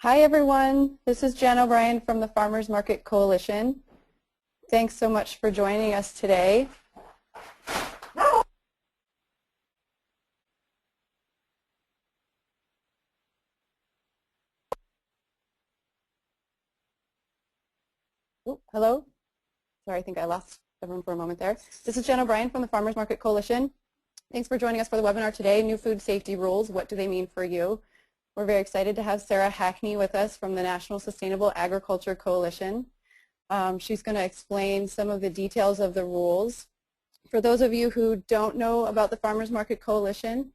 Hi everyone, this is Jen O'Brien from the Farmers Market Coalition. Thanks so much for joining us today. Oh, hello? Sorry, I think I lost everyone for a moment there. This is Jen O'Brien from the Farmers Market Coalition. Thanks for joining us for the webinar today, New Food Safety Rules, What Do They Mean for You? We're very excited to have Sarah Hackney with us from the National Sustainable Agriculture Coalition. She's going to explain some of the details of the rules. For those of you who don't know about the Farmers Market Coalition,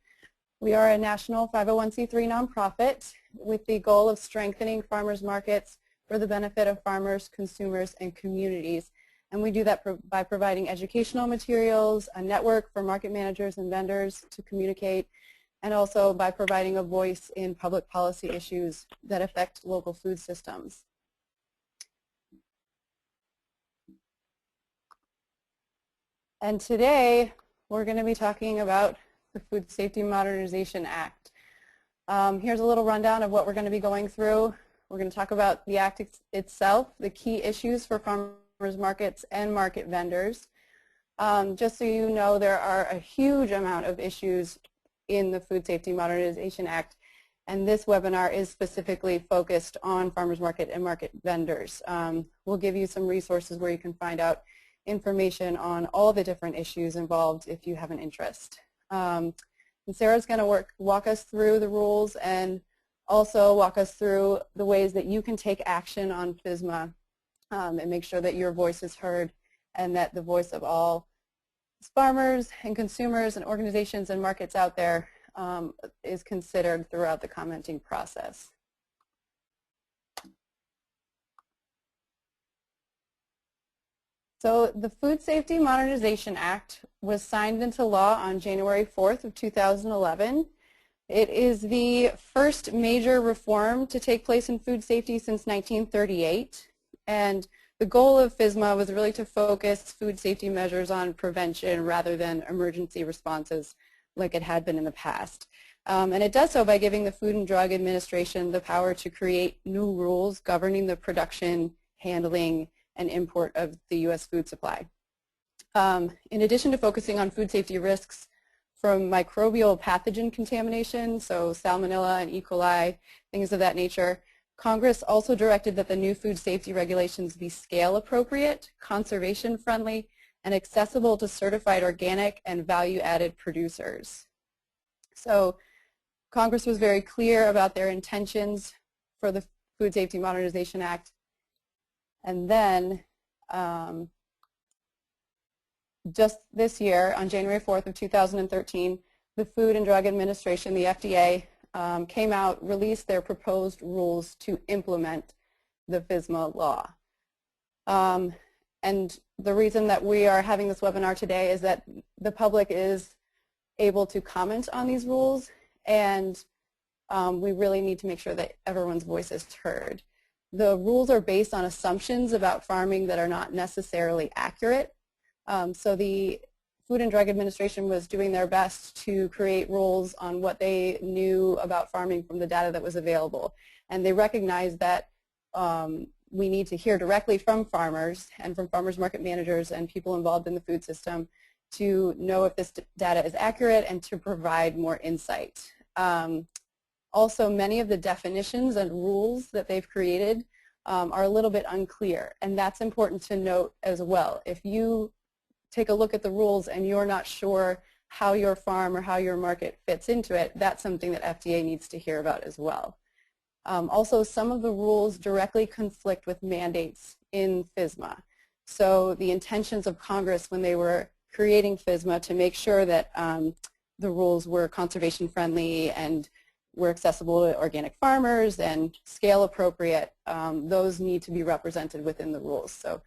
we are a national 501c3 nonprofit with the goal of strengthening farmers markets for the benefit of farmers, consumers, and communities. And we do that by providing educational materials, a network for market managers and vendors to communicate, and also by providing a voice in public policy issues that affect local food systems. And today, we're going to be talking about the Food Safety Modernization Act. Here's a little rundown of what we're going to be going through. We're going to talk about the Act itself, the key issues for farmers markets and market vendors. Just so you know, there are a huge amount of issues in the Food Safety Modernization Act, and this webinar is specifically focused on farmers market and market vendors. We'll give you some resources where you can find out information on all the different issues involved if you have an interest. And Sarah's going to walk us through the rules and also walk us through the ways that you can take action on FSMA and make sure that your voice is heard and that the voice of all farmers and consumers and organizations and markets out there is considered throughout the commenting process. So the Food Safety Modernization Act was signed into law on January 4th of 2011. It is the first major reform to take place in food safety since 1938. And the goal of FSMA was really to focus food safety measures on prevention rather than emergency responses like it had been in the past. And it does so by giving the Food and Drug Administration the power to create new rules governing the production, handling, and import of the U.S. food supply. In addition to focusing on food safety risks from microbial pathogen contamination, so Salmonella and E. coli, things of that nature, Congress also directed that the new food safety regulations be scale appropriate, conservation friendly, and accessible to certified organic and value-added producers. So Congress was very clear about their intentions for the Food Safety Modernization Act. And then just this year, on January 4th of 2013, the Food and Drug Administration, the FDA, came out, released their proposed rules to implement the FSMA law. And the reason that we are having this webinar today is that the public is able to comment on these rules, and we really need to make sure that everyone's voice is heard. The rules are based on assumptions about farming that are not necessarily accurate. So the Food and Drug Administration was doing their best to create rules on what they knew about farming from the data that was available. And they recognized that we need to hear directly from farmers and from farmers market managers and people involved in the food system to know if this data is accurate and to provide more insight. Also, many of the definitions and rules that they've created are a little bit unclear, and that's important to note as well. If you take a look at the rules and you're not sure how your farm or how your market fits into it, that's something that FDA needs to hear about as well. Also, some of the rules directly conflict with mandates in FSMA. So the intentions of Congress when they were creating FSMA to make sure that the rules were conservation friendly and were accessible to organic farmers and scale appropriate, those need to be represented within the rules. So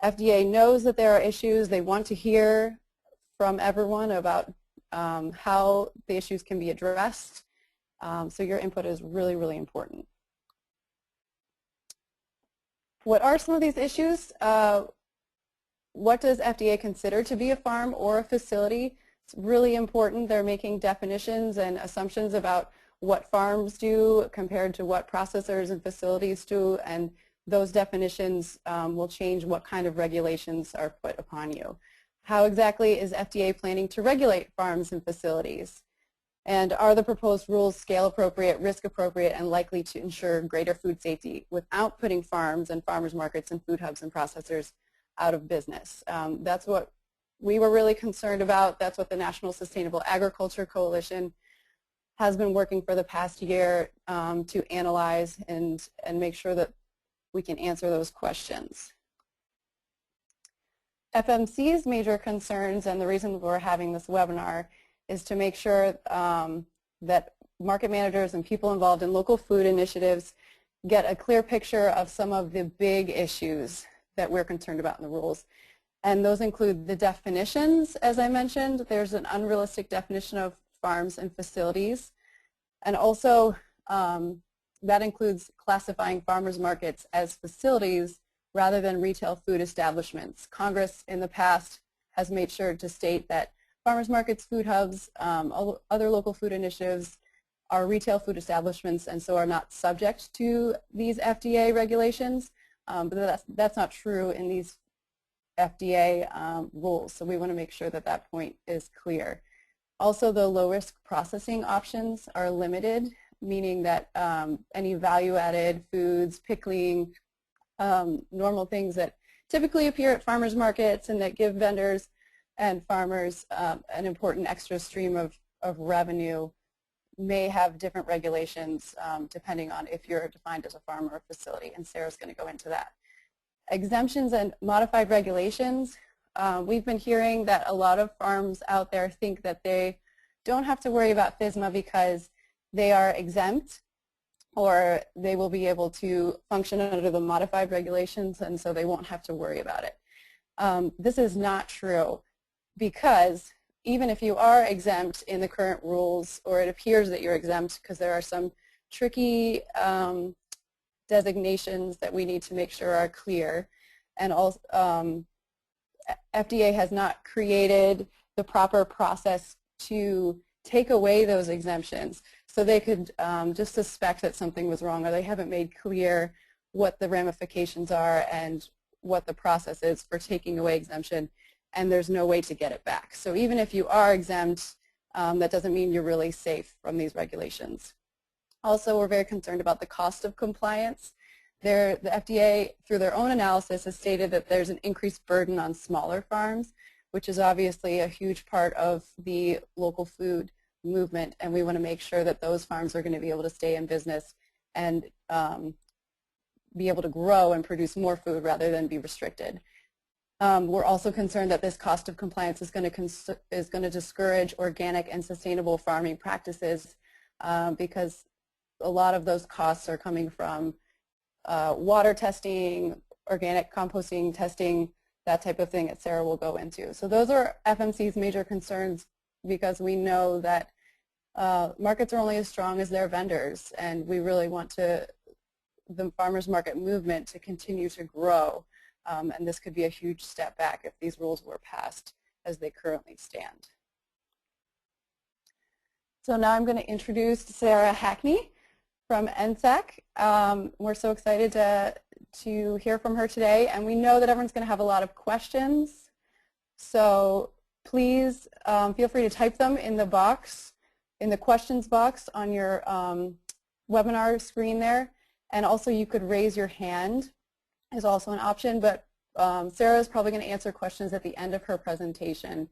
FDA knows that there are issues. They want to hear from everyone about how the issues can be addressed. So your input is really, really important. What are some of these issues? What does FDA consider to be a farm or a facility? It's really important. They're making definitions and assumptions about what farms do compared to what processors and facilities do, and those definitions will change what kind of regulations are put upon you. How exactly is FDA planning to regulate farms and facilities? And are the proposed rules scale appropriate, risk appropriate, and likely to ensure greater food safety without putting farms and farmers markets and food hubs and processors out of business? That's what we were really concerned about. That's what the National Sustainable Agriculture Coalition has been working for the past year to analyze and make sure that we can answer those questions. FMC's major concerns, and the reason we're having this webinar, is to make sure that market managers and people involved in local food initiatives get a clear picture of some of the big issues that we're concerned about in the rules. And those include the definitions, as I mentioned. There's an unrealistic definition of farms and facilities. And also that includes classifying farmers markets as facilities rather than retail food establishments. Congress in the past has made sure to state that farmers markets, food hubs, other local food initiatives are retail food establishments and so are not subject to these FDA regulations, but that's not true in these FDA rules, so we want to make sure that that point is clear. Also, the low-risk processing options are limited, meaning that any value-added foods, pickling, normal things that typically appear at farmers markets and that give vendors and farmers an important extra stream of revenue may have different regulations depending on if you're defined as a farm or a facility, and Sarah's going to go into that. Exemptions and modified regulations. We've been hearing that a lot of farms out there think that they don't have to worry about FSMA because they are exempt, or they will be able to function under the modified regulations, and so they won't have to worry about it. This is not true, because even if you are exempt in the current rules, or it appears that you're exempt, because there are some tricky designations that we need to make sure are clear, and also FDA has not created the proper process to take away those exemptions. So they could just suspect that something was wrong, or they haven't made clear what the ramifications are and what the process is for taking away exemption, and there's no way to get it back. So even if you are exempt, that doesn't mean you're really safe from these regulations. Also, we're very concerned about the cost of compliance. The FDA, through their own analysis, has stated that there's an increased burden on smaller farms, which is obviously a huge part of the local food movement, and we want to make sure that those farms are going to be able to stay in business and be able to grow and produce more food rather than be restricted. We're also concerned that this cost of compliance is going to discourage organic and sustainable farming practices because a lot of those costs are coming from water testing, organic composting testing, that type of thing that Sarah will go into. So those are FMC's major concerns, because we know that markets are only as strong as their vendors, and we really want the farmers market movement to continue to grow, and this could be a huge step back if these rules were passed as they currently stand. So now I'm going to introduce Sarah Hackney from NSAC. We're so excited to hear from her today, and we know that everyone's going to have a lot of questions, so please feel free to type them in the box, in the questions box on your webinar screen there, and also you could raise your hand is also an option, but Sarah is probably going to answer questions at the end of her presentation.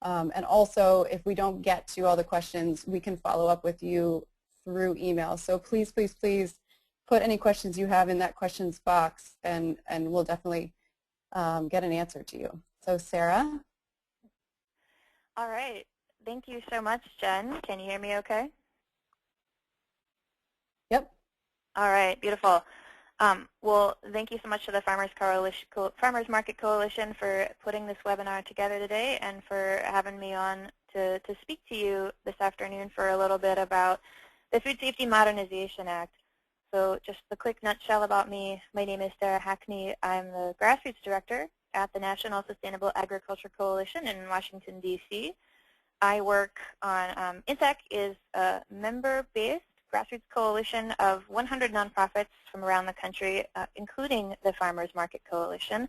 And also, if we don't get to all the questions, we can follow up with you through email. So please, please, please put any questions you have in that questions box, and we'll definitely get an answer to you. So Sarah? All right. Thank you so much, Jen. Can you hear me okay? Yep. All right. Beautiful. Well, thank you so much to the Farmers Market Coalition for putting this webinar together today, and for having me on to speak to you this afternoon for a little bit about the Food Safety Modernization Act. So just a quick nutshell about me. My name is Sarah Hackney. I'm the Grassroots Director at the National Sustainable Agriculture Coalition in Washington, D.C. I work on, INSAC is a member-based grassroots coalition of 100 nonprofits from around the country, including the Farmers Market Coalition.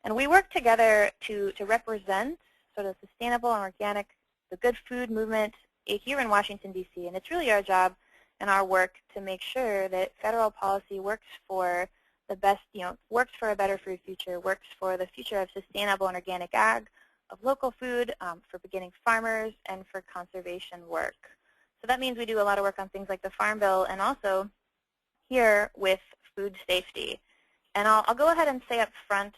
And we work together to represent sort of sustainable and organic, the good food movement here in Washington, D.C. And it's really our job and our work to make sure that federal policy works for the best, works for a better food future, works for the future of sustainable and organic ag, of local food, for beginning farmers, and for conservation work. So that means we do a lot of work on things like the Farm Bill and also here with food safety. And I'll go ahead and say up front,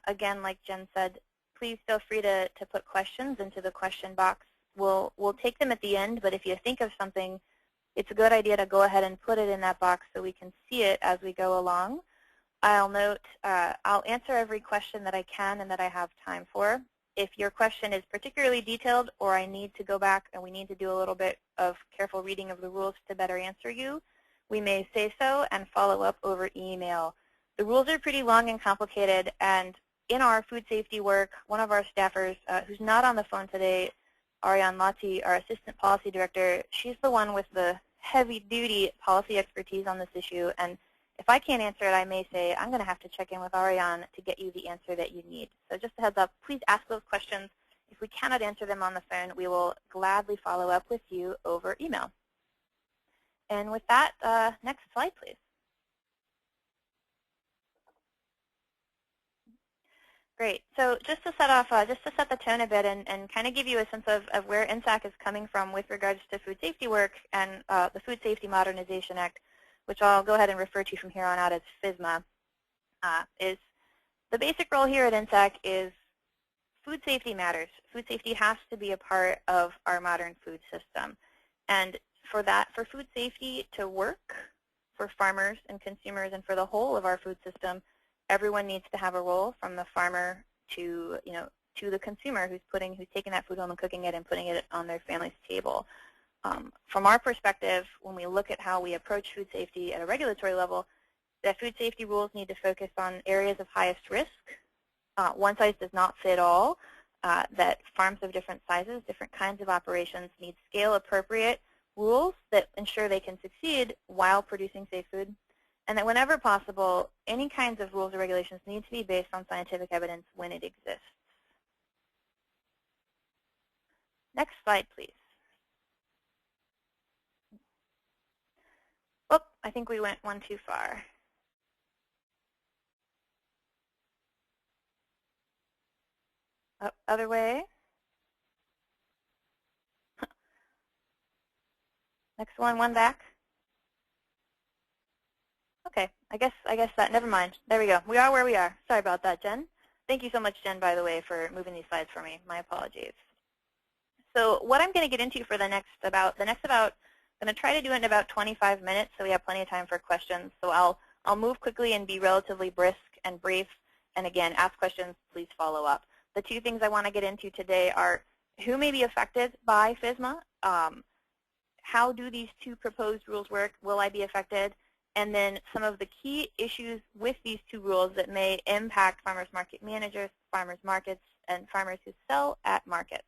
again, like Jen said, please feel free to put questions into the question box. We'll take them at the end, but if you think of something, it's a good idea to go ahead and put it in that box so we can see it as we go along. I'll note, I'll answer every question that I can and that I have time for. If your question is particularly detailed or I need to go back and we need to do a little bit of careful reading of the rules to better answer you, we may say so and follow up over email. The rules are pretty long and complicated, and in our food safety work, one of our staffers, who's not on the phone today, Ariane Lati, our Assistant Policy Director, she's the one with the heavy-duty policy expertise on this issue, and if I can't answer it, I may say, I'm going to have to check in with Ariane to get you the answer that you need. So just a heads up, please ask those questions. If we cannot answer them on the phone, we will gladly follow up with you over email. And with that, next slide, please. Great. So just to set off, just to set the tone a bit and kind of give you a sense of where INSAC is coming from with regards to food safety work and the Food Safety Modernization Act, which I'll go ahead and refer to from here on out as FSMA, is the basic role here at INSAC is food safety matters. Food safety has to be a part of our modern food system. And for that, for food safety to work for farmers and consumers and for the whole of our food system, everyone needs to have a role, from the farmer to, to the consumer who's taking that food home and cooking it and putting it on their family's table. From our perspective, when we look at how we approach food safety at a regulatory level, the food safety rules need to focus on areas of highest risk. One size does not fit all, that farms of different sizes, different kinds of operations need scale-appropriate rules that ensure they can succeed while producing safe food, and that whenever possible, any kinds of rules or regulations need to be based on scientific evidence when it exists. Next slide, please. Oh, I think we went one too far. Oh, other way. Next one back. Okay, I guess that, never mind. There we go. We are where we are. Sorry about that, Jen. Thank you so much, Jen, by the way, for moving these slides for me. My apologies. So what I'm going to get into for the next about, I'm going to try to do it in about 25 minutes, so we have plenty of time for questions. So I'll move quickly and be relatively brisk and brief. And again, ask questions, please follow up. The two things I want to get into today are who may be affected by FSMA, how do these two proposed rules work, will I be affected, and then some of the key issues with these two rules that may impact farmers market managers, farmers markets, and farmers who sell at markets.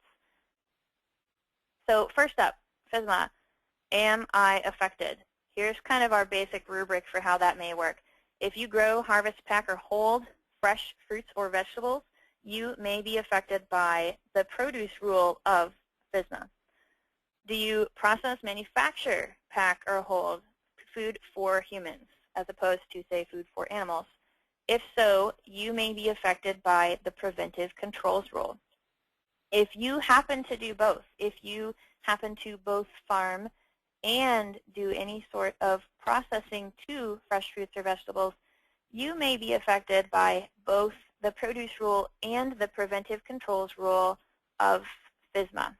So first up, FSMA, am I affected? Here's kind of our basic rubric for how that may work. If you grow, harvest, pack, or hold fresh fruits or vegetables, you may be affected by the produce rule of FSMA. Do you process, manufacture, pack, or hold food for humans as opposed to, say, food for animals? If so, you may be affected by the preventive controls rule. If you happen to do both, if you happen to both farm and do any sort of processing to fresh fruits or vegetables, you may be affected by both the produce rule and the preventive controls rule of FSMA.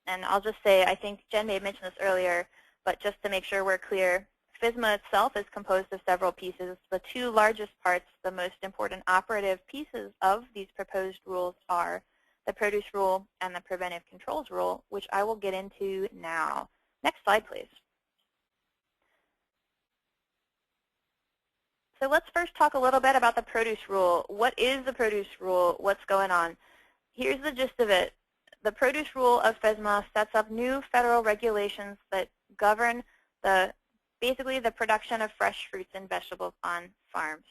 And I'll just say, I think Jen may have mentioned this earlier, but just to make sure we're clear, FSMA itself is composed of several pieces. The two largest parts, the most important operative pieces of these proposed rules are the produce rule and the preventive controls rule, which I will get into now. Next slide, please. So let's first talk a little bit about the produce rule. What is the produce rule? What's going on? Here's the gist of it. the produce rule of FSMA sets up new federal regulations that govern basically the production of fresh fruits and vegetables on farms.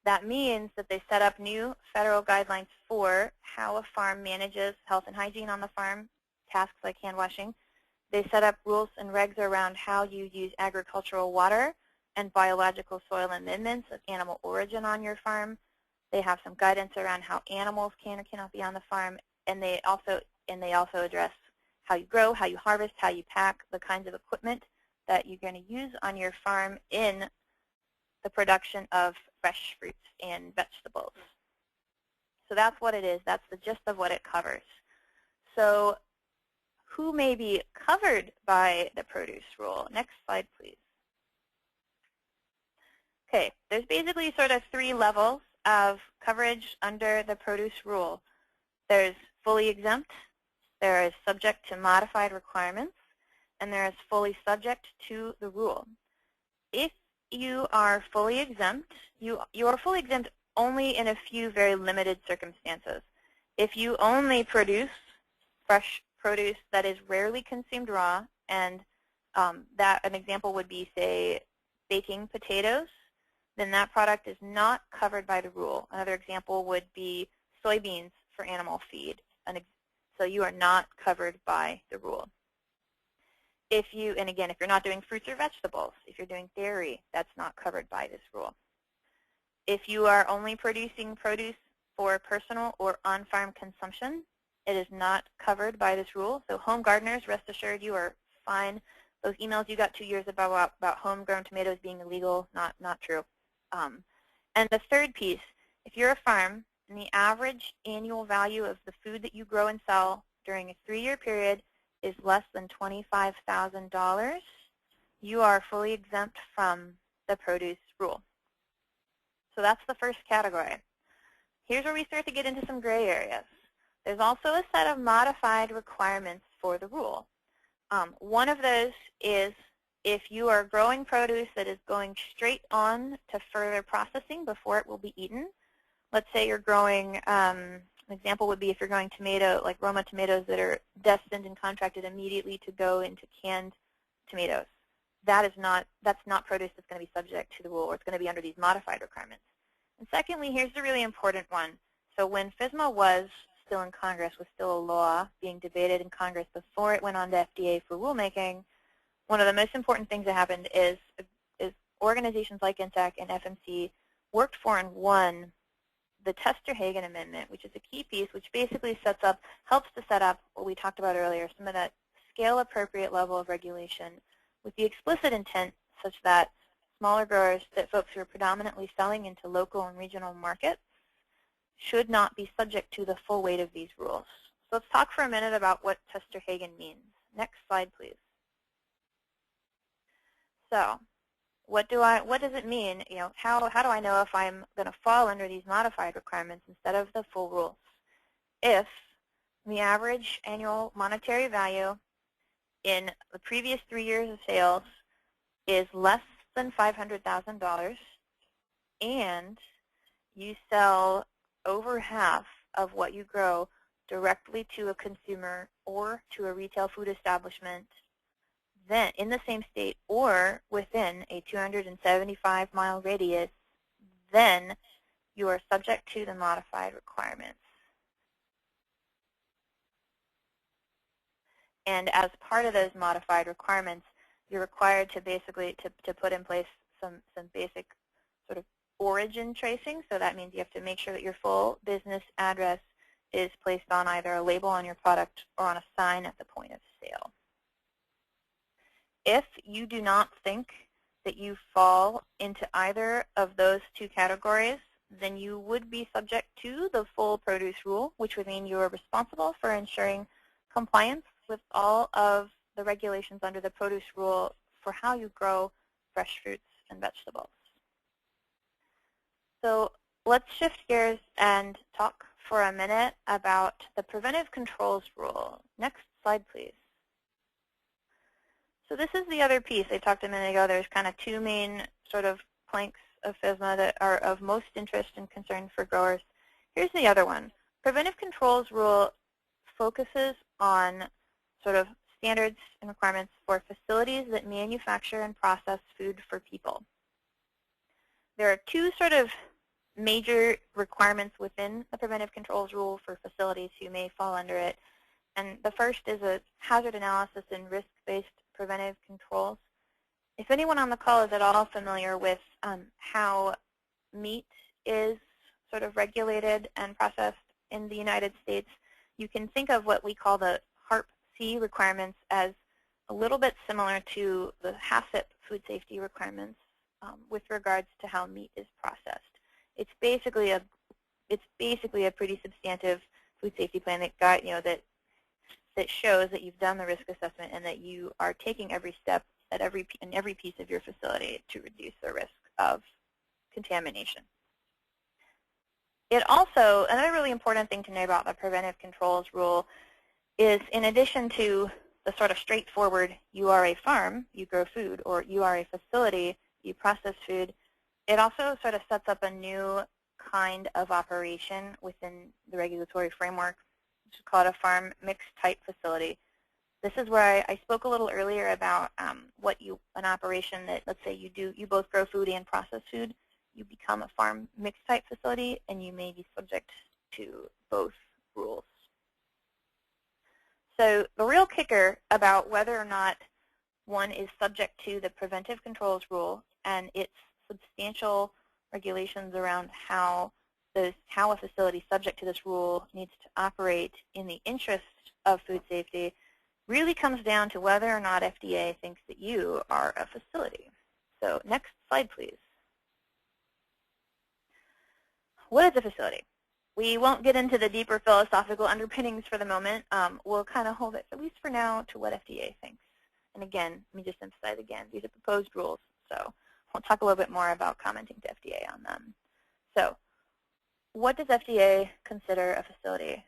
That means that they set up new federal guidelines for how a farm manages health and hygiene on the farm, tasks like hand washing. They set up rules and regs around how you use agricultural water and biological soil amendments of animal origin on your farm. They have some guidance around how animals can or cannot be on the farm, and they also address how you grow, how you harvest, how you pack, the kinds of equipment that you're going to use on your farm in the production of fresh fruits and vegetables. So that's what it is. That's the gist of what it covers. So who may be covered by the produce rule? Next slide, please. Okay, there's basically sort of 3 levels of coverage under the produce rule. There's fully exempt, there is subject to modified requirements, and there is fully subject to the rule. If you are fully exempt, you are fully exempt only in a few very limited circumstances. If you only produce fresh produce that is rarely consumed raw, and that an example would be, say, baking potatoes, then that product is not covered by the rule. Another example would be soybeans for animal feed. So you are not covered by the rule. If you're not doing fruits or vegetables, if you're doing dairy, that's not covered by this rule. If you are only producing produce for personal or on-farm consumption, it is not covered by this rule. So home gardeners, rest assured you are fine. Those emails you got 2 years ago about homegrown tomatoes being illegal, not true. And the third piece, if you're a farm and the average annual value of the food that you grow and sell during a 3-year period is less than $25,000, you are fully exempt from the produce rule. So that's the first category. Here's where we start to get into some gray areas. There's also a set of modified requirements for the rule. One of those is if you are growing produce that is going straight on to further processing before it will be eaten. Let's say you're growing, an example would be if you're growing like Roma tomatoes that are destined and contracted immediately to go into canned tomatoes. That's not produce that's going to be subject to the rule, or it's going to be under these modified requirements. And secondly, here's the really important one. So when FSMA was still in Congress, was still a law being debated in Congress before it went on to FDA for rulemaking, one of the most important things that happened is organizations like INTEC and FMC worked for and won the Tester-Hagen Amendment, which is a key piece, which basically helps to set up what we talked about earlier, some of that scale-appropriate level of regulation with the explicit intent such that smaller growers, that folks who are predominantly selling into local and regional markets, should not be subject to the full weight of these rules. So let's talk for a minute about what Tester-Hagen means. Next slide, please. So what does it mean? How do I know if I'm going to fall under these modified requirements instead of the full rules? If the average annual monetary value in the previous 3 years of sales is less than $500,000 and you sell over half of what you grow directly to a consumer or to a retail food establishment then in the same state or within a 275-mile radius, then you are subject to the modified requirements. And as part of those modified requirements, you're required to basically to put in place some basic sort of origin tracing. So that means you have to make sure that your full business address is placed on either a label on your product or on a sign at the point of sale. If you do not think that you fall into either of those 2 categories, then you would be subject to the full produce rule, which would mean you are responsible for ensuring compliance with all of the regulations under the produce rule for how you grow fresh fruits and vegetables. So let's shift gears and talk for a minute about the preventive controls rule. Next slide, please. So this is the other piece I talked a minute ago. There's kind of 2 main sort of planks of FSMA that are of most interest and concern for growers. Here's the other one. Preventive controls rule focuses on sort of standards and requirements for facilities that manufacture and process food for people. There are two sort of major requirements within the preventive controls rule for facilities who may fall under it. And the first is a hazard analysis and risk-based preventive controls. If anyone on the call is at all familiar with how meat is sort of regulated and processed in the United States, you can think of what we call the HARP-C requirements as a little bit similar to the HACCP food safety requirements with regards to how meat is processed. It's basically a pretty substantive food safety plan that that shows that you've done the risk assessment and that you are taking every step at in every piece of your facility to reduce the risk of contamination. It also, another really important thing to know about the preventive controls rule is, in addition to the sort of straightforward, you are a farm, you grow food, or you are a facility, you process food, it also sort of sets up a new kind of operation within the regulatory framework, which is called a farm mixed type facility. This is where I spoke a little earlier about an operation that, let's say you both grow food and process food. You become a farm mixed type facility, and you may be subject to both rules. So the real kicker about whether or not one is subject to the preventive controls rule and its substantial regulations around how a facility subject to this rule needs to operate in the interest of food safety really comes down to whether or not FDA thinks that you are a facility. So next slide, please. What is a facility? We won't get into the deeper philosophical underpinnings for the moment. We'll kind of hold it, at least for now, to what FDA thinks. And again, let me just emphasize again, these are proposed rules, so we'll talk a little bit more about commenting to FDA on them. So what does FDA consider a facility?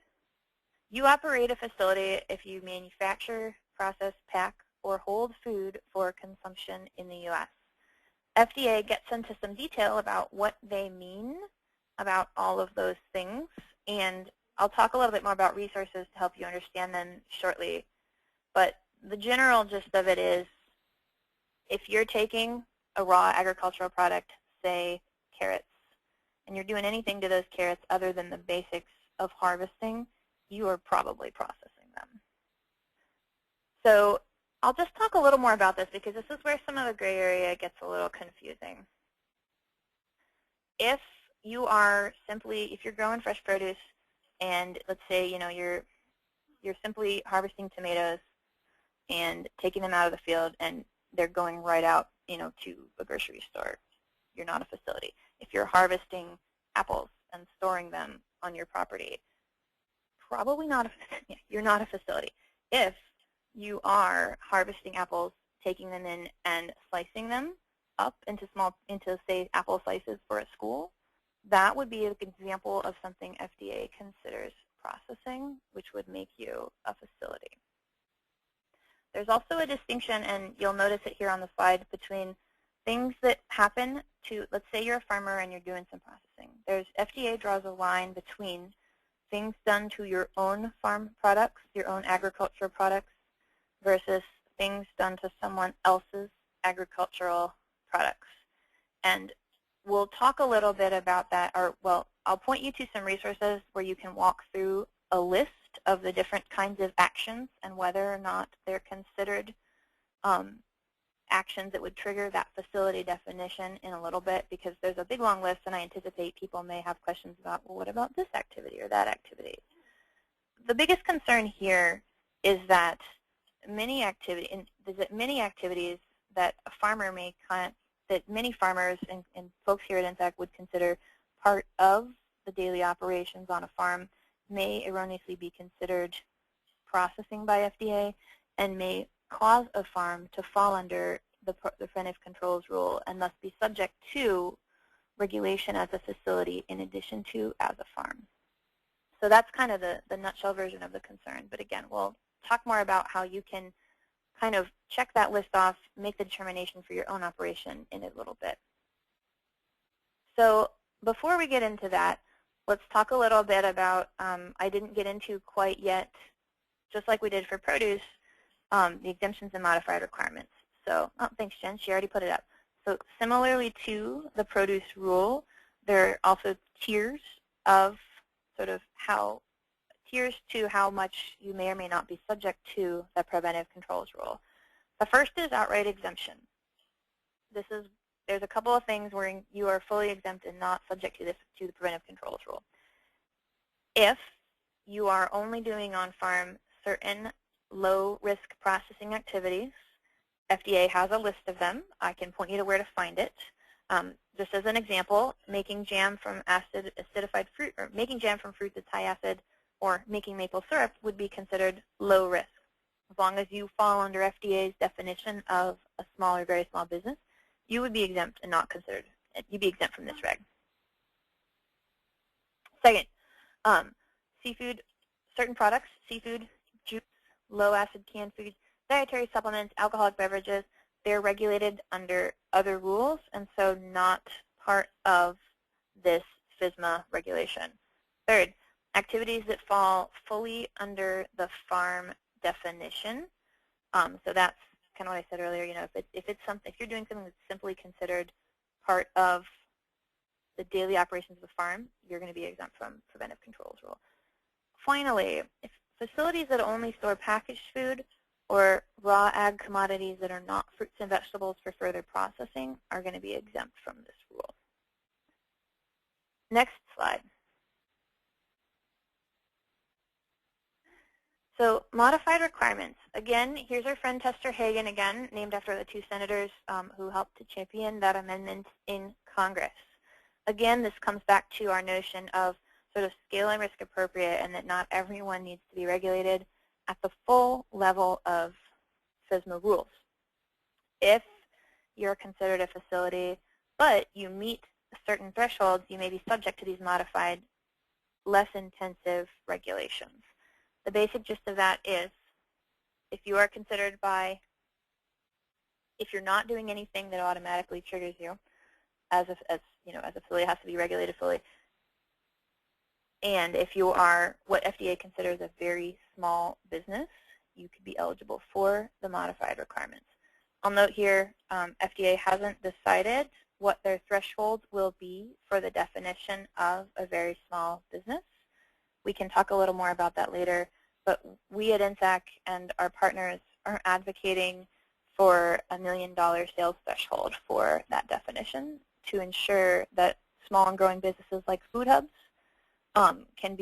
You operate a facility if you manufacture, process, pack, or hold food for consumption in the U.S. FDA gets into some detail about what they mean about all of those things, and I'll talk a little bit more about resources to help you understand them shortly. But the general gist of it is, if you're taking a raw agricultural product, say carrots, and you're doing anything to those carrots other than the basics of harvesting, you are probably processing them. So I'll just talk a little more about this because this is where some of the gray area gets a little confusing. If you are simply, if you're growing fresh produce and let's say you're simply harvesting tomatoes and taking them out of the field and they're going right out to a grocery store, you're not a facility. If you're harvesting apples and storing them on your property, probably not you're not a facility. If you are harvesting apples, taking them in and slicing them up into say apple slices for a school, that would be an example of something FDA considers processing, which would make you a facility. There's also a distinction, and you'll notice it here on the slide, between things that happen to, let's say you're a farmer and you're doing some processing. FDA draws a line between things done to your own farm products, your own agricultural products, versus things done to someone else's agricultural products. And we'll talk a little bit about that, or well, I'll point you to some resources where you can walk through a list of the different kinds of actions and whether or not they're considered actions that would trigger that facility definition in a little bit, because there's a big long list and I anticipate people may have questions about, well, what about this activity or that activity? The biggest concern here is that many activities that a farmer may that many farmers and folks here at INSAC would consider part of the daily operations on a farm may erroneously be considered processing by FDA and may cause a farm to fall under the preventive controls rule and thus be subject to regulation as a facility in addition to as a farm. So that's kind of the nutshell version of the concern. But again, we'll talk more about how you can kind of check that list off, make the determination for your own operation in a little bit. So before we get into that, let's talk a little bit about, I didn't get into quite yet just like we did for produce, the exemptions and modified requirements. So, oh, thanks, Jen. She already put it up. So similarly to the produce rule, there are also tiers of sort of tiers to how much you may or may not be subject to the preventive controls rule. The first is outright exemption. There's a couple of things where you are fully exempt and not subject to the preventive controls rule. If you are only doing on farm certain low-risk processing activities, FDA has a list of them. I can point you to where to find it. Just as an example, making jam from acidified fruit, or making jam from fruit that's high acid, or making maple syrup would be considered low risk. As long as you fall under FDA's definition of a small or very small business, you would be exempt and not considered. You'd be exempt from this reg. Second, seafood, certain products, seafood, juice, low-acid canned foods, dietary supplements, alcoholic beverages, they're regulated under other rules and so not part of this FSMA regulation. Third, activities that fall fully under the farm definition. So that's kind of what I said earlier. You know, if you're doing something that's simply considered part of the daily operations of the farm, you're going to be exempt from preventive controls rule. Finally, if facilities that only store packaged food or raw ag commodities that are not fruits and vegetables for further processing are going to be exempt from this rule. Next slide. So modified requirements. Again, here's our friend Tester Hagen again, named after the two senators who helped to champion that amendment in Congress. Again, this comes back to our notion of sort of scale and risk appropriate, and that not everyone needs to be regulated at the full level of FSMA rules. If you're considered a facility, but you meet certain thresholds, you may be subject to these modified, less intensive regulations. The basic gist of that is, if you are considered if you're not doing anything that automatically triggers you, as a facility has to be regulated fully, and if you are what FDA considers a very small business, you could be eligible for the modified requirements. I'll note here, FDA hasn't decided what their threshold will be for the definition of a very small business. We can talk a little more about that later, but we at NSAC and our partners are advocating for a $1 million sales threshold for that definition to ensure that small and growing businesses like food hubs can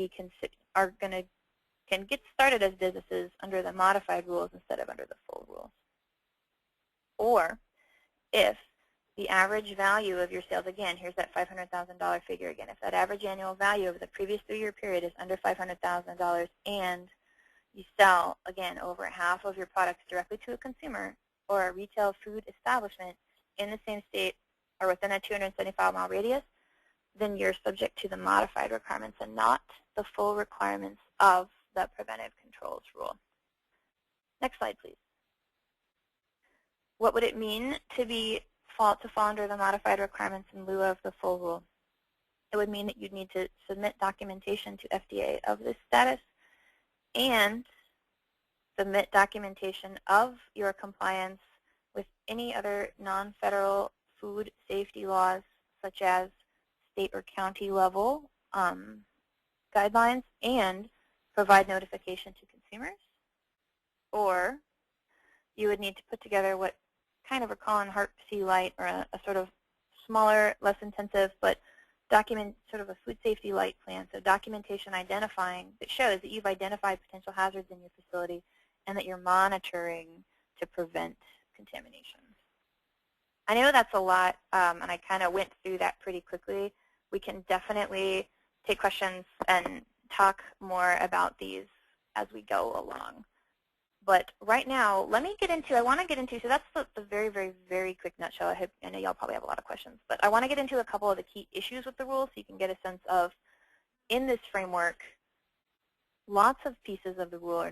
get started as businesses under the modified rules instead of under the full rules. Or if the average value of your sales, again, here's that $500,000 figure again, if that average annual value over the previous 3-year period is under $500,000 and you sell, again, over half of your products directly to a consumer or a retail food establishment in the same state or within a 275-mile radius, then you're subject to the modified requirements and not the full requirements of the preventive controls rule. Next slide, please. What would it mean to fall under the modified requirements in lieu of the full rule? It would mean that you'd need to submit documentation to FDA of this status and submit documentation of your compliance with any other non-federal food safety laws, such as state or county level guidelines, and provide notification to consumers. Or you would need to put together what kind of we're calling HARP-C Light, or a sort of smaller, less intensive, but document sort of a food safety light plan, so documentation identifying that shows that you've identified potential hazards in your facility and that you're monitoring to prevent contamination. I know that's a lot, and I kind of went through that pretty quickly. We can definitely take questions and talk more about these as we go along. But right now, I want to get into, so that's the very, very, very quick nutshell. I know y'all probably have a lot of questions, but I want to get into a couple of the key issues with the rule so you can get a sense of, in this framework, lots of pieces of the rule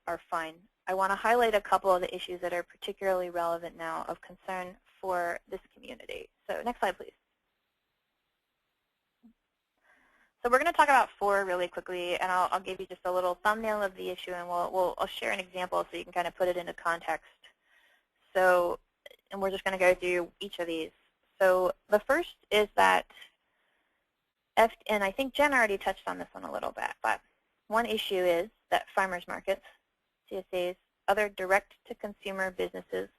are fine. I want to highlight a couple of the issues that are particularly relevant now of concern for this community. So next slide, please. So we're going to talk about 4 really really quickly, and I'll give you just a little thumbnail of the issue, and I'll share an example so you can kind of put it into context. So, and we're just going to go through each of these. So the first is that, and I think Jen already touched on this one a little bit, but one issue is that farmers markets, CSAs, other direct-to-consumer businesses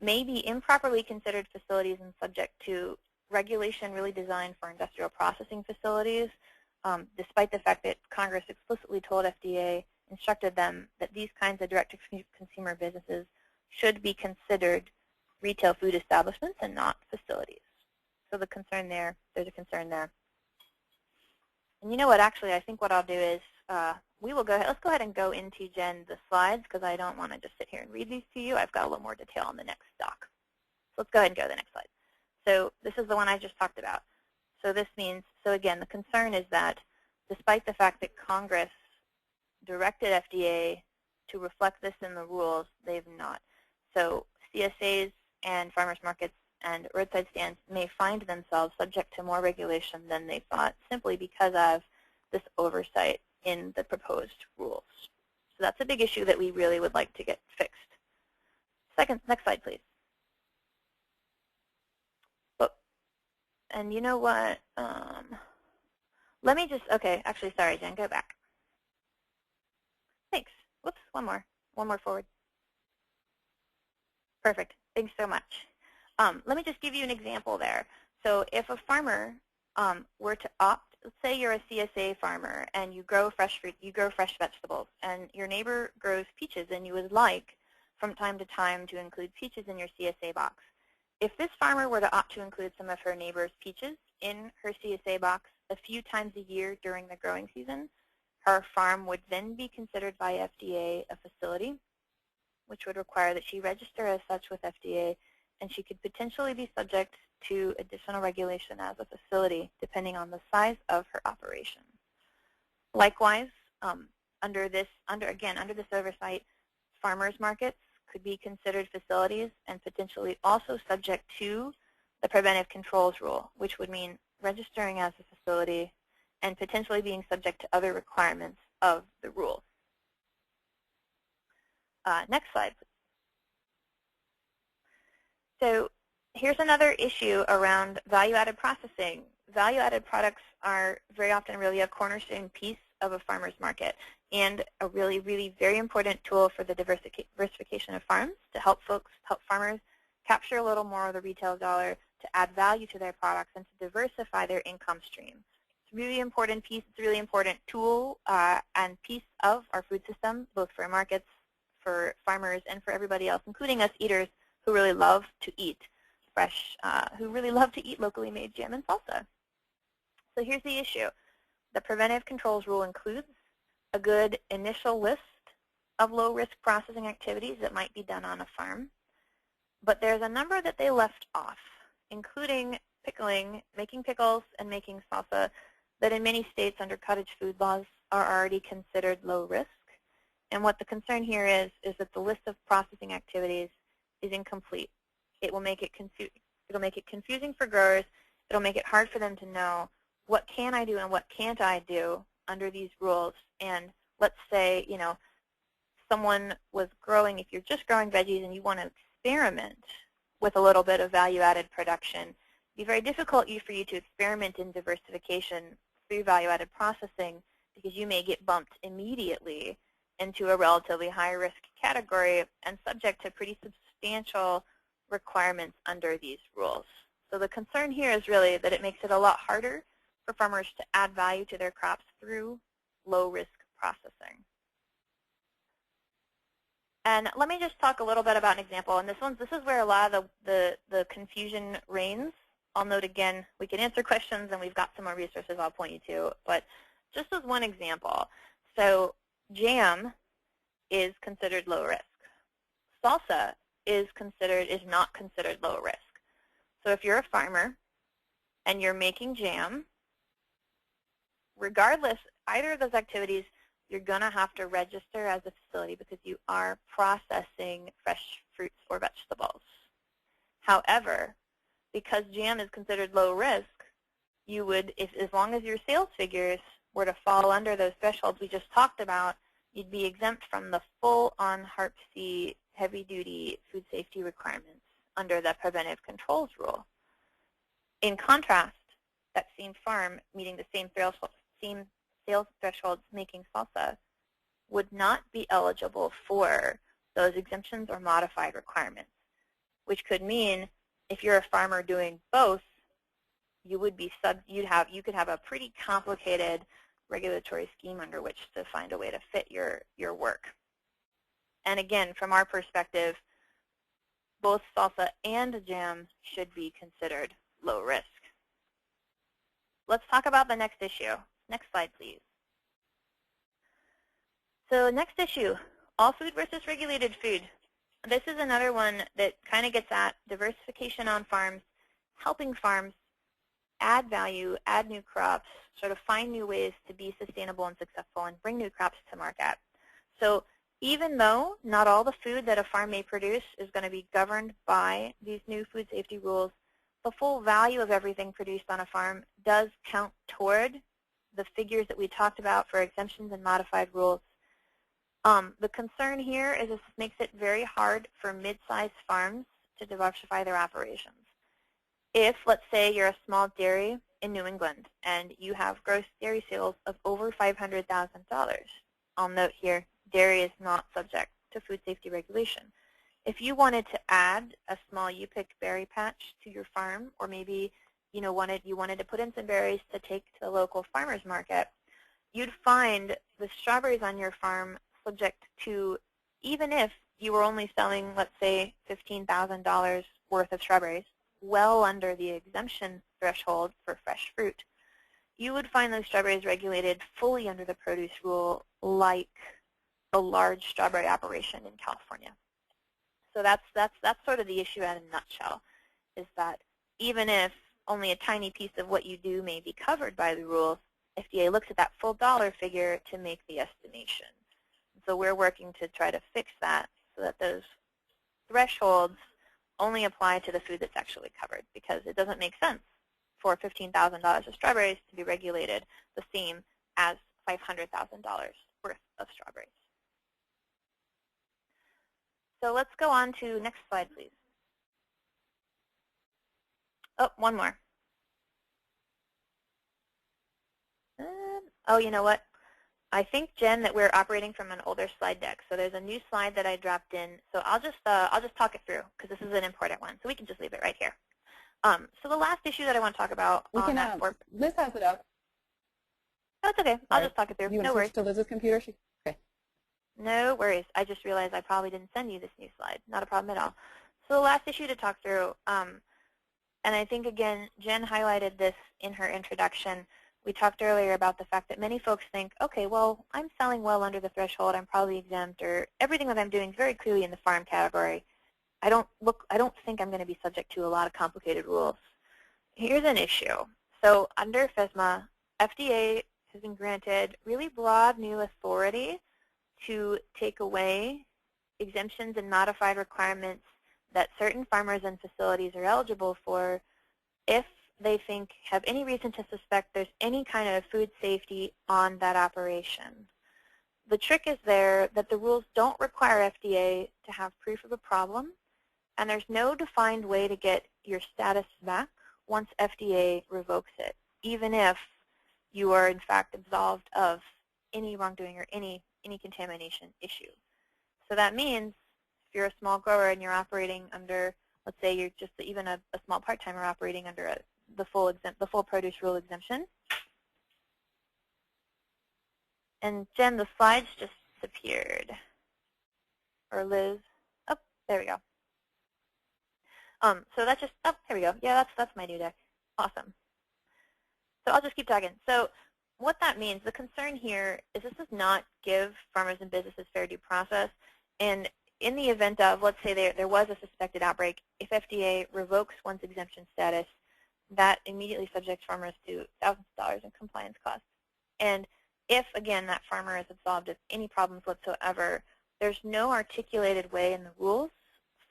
may be improperly considered facilities and subject to regulation really designed for industrial processing facilities, despite the fact that Congress explicitly told FDA, instructed them that these kinds of direct-to-consumer businesses should be considered retail food establishments and not facilities. So the concern there, there's a concern there. And you know what, actually, I think what I'll do is we will go ahead, let's go ahead and go into, Jen, the slides, because I don't want to just sit here and read these to you. I've got a little more detail on the next doc. So let's go ahead and go to the next slide. So this is the one I just talked about. So this means, so again, the concern is that despite the fact that Congress directed FDA to reflect this in the rules, they've not. So CSAs and farmers markets and roadside stands may find themselves subject to more regulation than they thought, simply because of this oversight in the proposed rules. So that's a big issue that we really would like to get fixed. Next slide, please. Oh, and you know what? Let me just, okay, actually, sorry, Jen, go back. Thanks. Whoops, one more forward. Perfect. Thanks so much. Let me just give you an example there. So if a farmer were to opt, let's say you're a CSA farmer and you grow fresh fruit, you grow fresh vegetables, and your neighbor grows peaches and you would like from time to time to include peaches in your CSA box. If this farmer were to opt to include some of her neighbor's peaches in her CSA box a few times a year during the growing season, her farm would then be considered by FDA a facility, which would require that she register as such with FDA, and she could potentially be subject to additional regulation as a facility, depending on the size of her operation. Likewise, under this oversight, farmers markets could be considered facilities and potentially also subject to the preventive controls rule, which would mean registering as a facility and potentially being subject to other requirements of the rule. Next slide, please. So here's another issue around value-added processing. Value-added products are very often really a cornerstone piece of a farmer's market and a really, really very important tool for the diversification of farms to help farmers capture a little more of the retail dollar, to add value to their products, and to diversify their income stream. It's a really important piece. It's a really important tool and piece of our food system, both for markets, for farmers, and for everybody else, including us eaters who really love to eat fresh, who really love to eat locally made jam and salsa. So here's the issue. The preventive controls rule includes a good initial list of low-risk processing activities that might be done on a farm, but there's a number that they left off, including pickling, making pickles, and making salsa that in many states under cottage food laws are already considered low risk. And what the concern here is that the list of processing activities is incomplete. It will make it confusing for growers. It'll make it hard for them to know what can I do and what can't I do under these rules. And let's say, you know, someone was growing, if you're just growing veggies and you want to experiment with a little bit of value-added production, it'd be very difficult for you to experiment in diversification through value-added processing, because you may get bumped immediately into a relatively high-risk category and subject to pretty substantial requirements under these rules. So the concern here is really that it makes it a lot harder for farmers to add value to their crops through low-risk processing. And let me just talk a little bit about an example. And this is where a lot of the confusion reigns. I'll note again, we can answer questions, and we've got some more resources I'll point you to. But just as one example, so jam is considered low risk. Salsa is not considered low risk. So if you're a farmer and you're making jam, regardless, either of those activities, you're going to have to register as a facility because you are processing fresh fruits or vegetables. However, because jam is considered low risk, you would, as long as your sales figures were to fall under those thresholds we just talked about, you'd be exempt from the full-on Harp C heavy-duty food safety requirements under the preventive controls rule. In contrast, that same farm meeting the same sales thresholds making salsa would not be eligible for those exemptions or modified requirements, which could mean if you're a farmer doing both, you would be you could have a pretty complicated regulatory scheme under which to find a way to fit your work. And again, from our perspective, both salsa and jam should be considered low risk. Let's talk about the next issue. Next slide, please. So next issue, all food versus regulated food. This is another one that kind of gets at diversification on farms, helping farms add value, add new crops, sort of find new ways to be sustainable and successful and bring new crops to market. So even though not all the food that a farm may produce is going to be governed by these new food safety rules, the full value of everything produced on a farm does count toward the figures that we talked about for exemptions and modified rules. The concern here is this makes it very hard for mid-sized farms to diversify their operations. If, let's say, you're a small dairy in New England and you have gross dairy sales of over $500,000, I'll note here, dairy is not subject to food safety regulation. If you wanted to add a small you-picked berry patch to your farm, or maybe you wanted to put in some berries to take to the local farmer's market, you'd find the strawberries on your farm subject to, even if you were only selling, let's say, $15,000 worth of strawberries, well under the exemption threshold for fresh fruit, you would find those strawberries regulated fully under the produce rule like a large strawberry operation in California. So that's sort of the issue in a nutshell, is that even if only a tiny piece of what you do may be covered by the rules, FDA looks at that full dollar figure to make the estimation. So we're working to try to fix that so that those thresholds only apply to the food that's actually covered, because it doesn't make sense for $15,000 of strawberries to be regulated the same as $500,000 worth of strawberries. So let's go on to next slide, please. Oh, one more. Oh, you know what? I think, Jen, that we're operating from an older slide deck. So there's a new slide that I dropped in. So I'll just talk it through, because this is an important one. So we can just leave it right here. So the last issue that I want to talk about Liz has it up. That's okay. I'll just talk it through. You want no to worries. switch to Liz's computer? Okay. No worries. I just realized I probably didn't send you this new slide. Not a problem at all. So the last issue to talk through, and I think, again, Jen highlighted this in her introduction. We talked earlier about the fact that many folks think, okay, well, I'm selling well under the threshold. I'm probably exempt, or everything that I'm doing is very clearly in the farm category. I don't think I'm going to be subject to a lot of complicated rules. Here's an issue. So under FSMA, FDA has been granted really broad new authority to take away exemptions and modified requirements that certain farmers and facilities are eligible for if they have any reason to suspect there's any kind of food safety on that operation. The trick is there that the rules don't require FDA to have proof of a problem, and there's no defined way to get your status back once FDA revokes it, even if you are in fact absolved of any wrongdoing or any contamination issue. So that means if you're a small grower and you're operating under, let's say you're just even a small part-timer operating under the full produce rule exemption. And Jen, the slides just disappeared. Or Liz. Oh, there we go. So that's just, oh, here we go. Yeah, that's my new deck. Awesome. So I'll just keep talking. So what that means, the concern here is this does not give farmers and businesses fair due process. And in the event of, let's say there was a suspected outbreak, if FDA revokes one's exemption status, that immediately subjects farmers to thousands of dollars in compliance costs. And if, again, that farmer is absolved of any problems whatsoever, there's no articulated way in the rules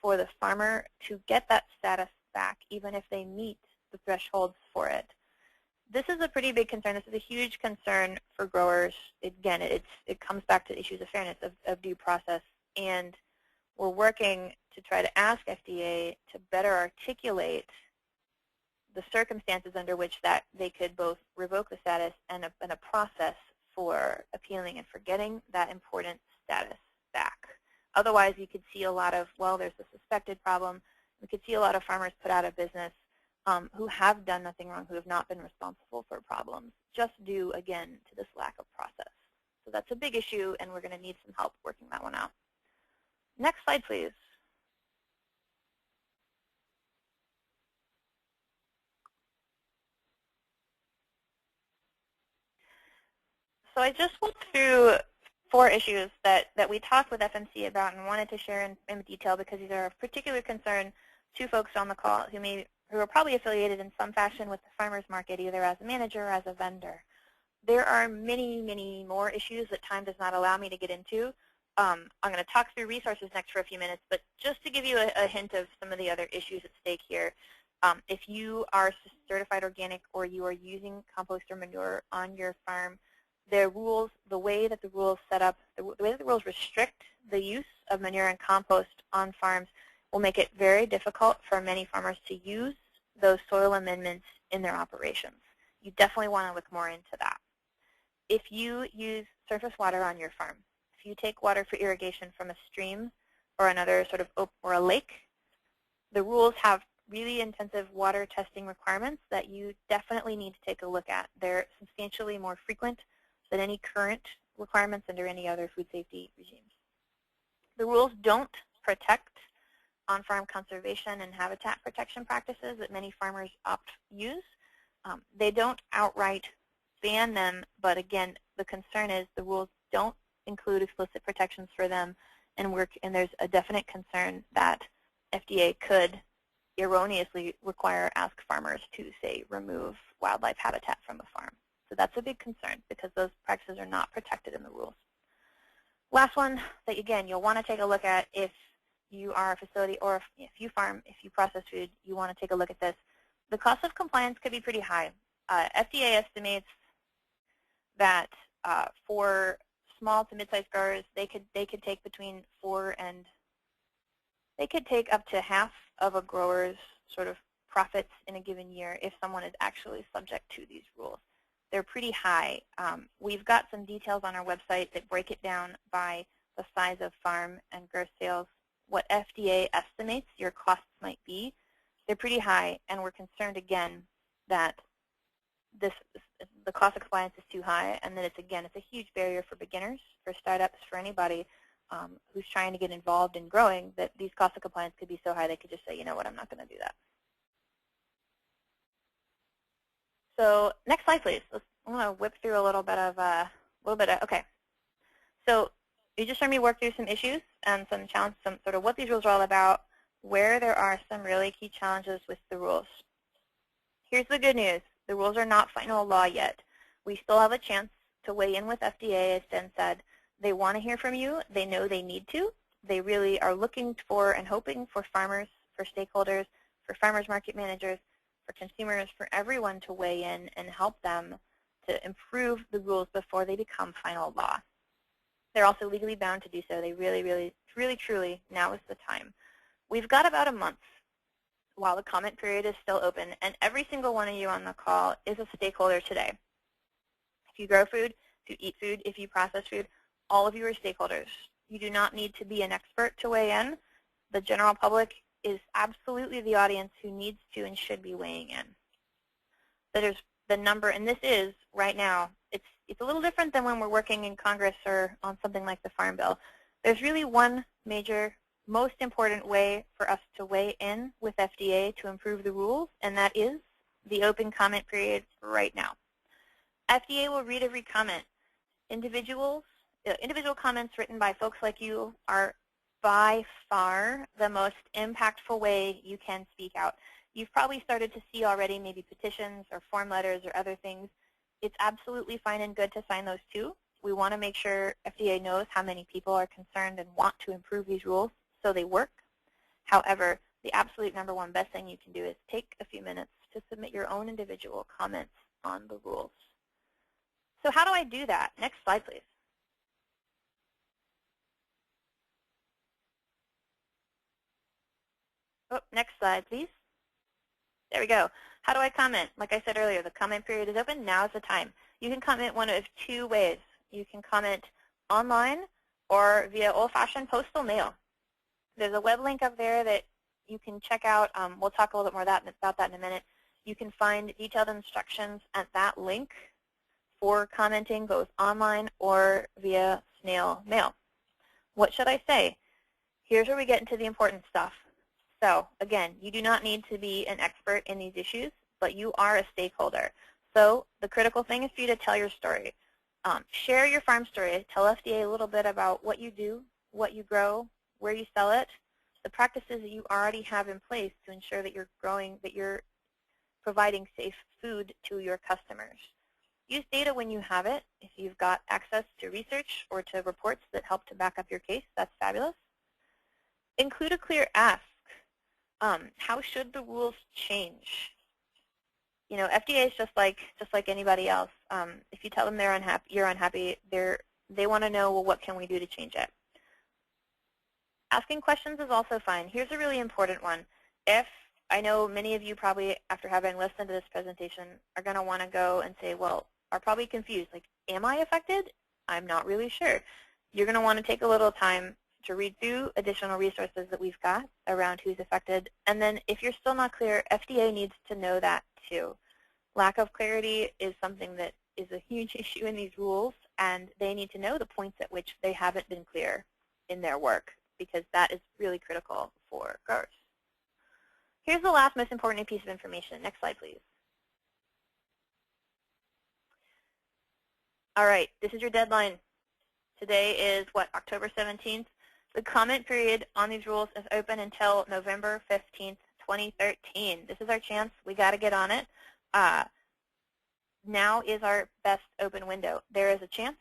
for the farmer to get that status back, even if they meet the thresholds for it. this is a pretty big concern. This is a huge concern for growers. Again, it comes back to issues of fairness, of due process, and we're working to try to ask FDA to better articulate the circumstances under which that they could both revoke the status and a process for appealing and for getting that important status back. Otherwise, you could see a lot of, well, there's a suspected problem. We could see a lot of farmers put out of business who have done nothing wrong, who have not been responsible for problems, just due, again, to this lack of process. So that's a big issue, and we're going to need some help working that one out. Next slide, please. So I just went through 4 issues that we talked with FMC about and wanted to share in detail because these are of particular concern to folks on the call who are probably affiliated in some fashion with the farmers market, either as a manager or as a vendor. There are many, many more issues that time does not allow me to get into. I'm going to talk through resources next for a few minutes, but just to give you a hint of some of the other issues at stake here, if you are certified organic or you are using compost or manure on your farm, the rules, the way that the rules set up, the way that the rules restrict the use of manure and compost on farms will make it very difficult for many farmers to use those soil amendments in their operations. You definitely want to look more into that. If you use surface water on your farm, if you take water for irrigation from a stream or another sort of or a lake, the rules have really intensive water testing requirements that you definitely need to take a look at. They're substantially more frequent than any current requirements under any other food safety regimes. The rules don't protect on-farm conservation and habitat protection practices that many farmers use. They don't outright ban them, but again, the concern is the rules don't include explicit protections for them, and there's a definite concern that FDA could erroneously ask farmers to, say, remove wildlife habitat from a farm. So that's a big concern because those practices are not protected in the rules. Last one that, again, you'll want to take a look at if you are a facility or if you farm, if you process food, you want to take a look at this. The cost of compliance could be pretty high. FDA estimates that for small to mid-sized growers, they could take between they could take up to half of a grower's sort of profits in a given year if someone is actually subject to these rules. They're pretty high. We've got some details on our website that break it down by the size of farm and gross sales. What FDA estimates your costs might be, they're pretty high, and we're concerned again that the cost of compliance is too high, and that it's a huge barrier for beginners, for startups, for anybody who's trying to get involved in growing, that these costs of compliance could be so high they could just say, you know what, I'm not going to do that. So next slide, please. I'm going to whip through a little bit of, okay. So you just heard me work through some issues and some sort of what these rules are all about, where there are some really key challenges with the rules. Here's the good news. The rules are not final law yet. We still have a chance to weigh in with FDA, as Jen said. They want to hear from you. They know they need to. They really are looking for and hoping for farmers, for stakeholders, for farmers market managers, for consumers, for everyone to weigh in and help them to improve the rules before they become final law. They're also legally bound to do so. They really, truly, now is the time. We've got about a month while the comment period is still open, and every single one of you on the call is a stakeholder today. If you grow food, if you eat food, if you process food, all of you are stakeholders. You do not need to be an expert to weigh in. The general public is absolutely the audience who needs to and should be weighing in. There's the number, and this is right now, it's a little different than when we're working in Congress or on something like the Farm Bill. There's really one major, most important way for us to weigh in with FDA to improve the rules, and that is the open comment period right now. FDA will read every comment. Individual comments written by folks like you are by far the most impactful way you can speak out. You've probably started to see already maybe petitions or form letters or other things. It's absolutely fine and good to sign those too. We want to make sure FDA knows how many people are concerned and want to improve these rules so they work. However, the absolute #1 best thing you can do is take a few minutes to submit your own individual comments on the rules. So how do I do that? Next slide, please. Oh, next slide, please. There we go. How do I comment? Like I said earlier, the comment period is open. Now is the time. You can comment one of two ways. You can comment online or via old-fashioned postal mail. There's a web link up there that you can check out. We'll talk a little bit more about that in a minute. You can find detailed instructions at that link for commenting both online or via snail mail. What should I say? Here's where we get into the important stuff. So again, you do not need to be an expert in these issues, but you are a stakeholder. So the critical thing is for you to tell your story. Share your farm story. Tell FDA a little bit about what you do, what you grow, where you sell it, the practices that you already have in place to ensure that you're providing safe food to your customers. Use data when you have it. If you've got access to research or to reports that help to back up your case, that's fabulous. Include a clear ask. How should the rules change? You know, FDA is just like anybody else. If you tell them you're unhappy, they want to know, well, what can we do to change it? Asking questions is also fine. Here's a really important one. I know many of you probably, after having listened to this presentation, are going to want to go and say, well, are probably confused. Like, am I affected? I'm not really sure. You're going to want to take a little time to read through additional resources that we've got around who's affected. And then if you're still not clear, FDA needs to know that too. Lack of clarity is something that is a huge issue in these rules, and they need to know the points at which they haven't been clear in their work, because that is really critical for growers. Here's the last most important piece of information. Next slide, please. All right, this is your deadline. Today is, what, October 17th? The comment period on these rules is open until November 15th, 2013. This is our chance. We got to get on it. Now is our best open window. There is a chance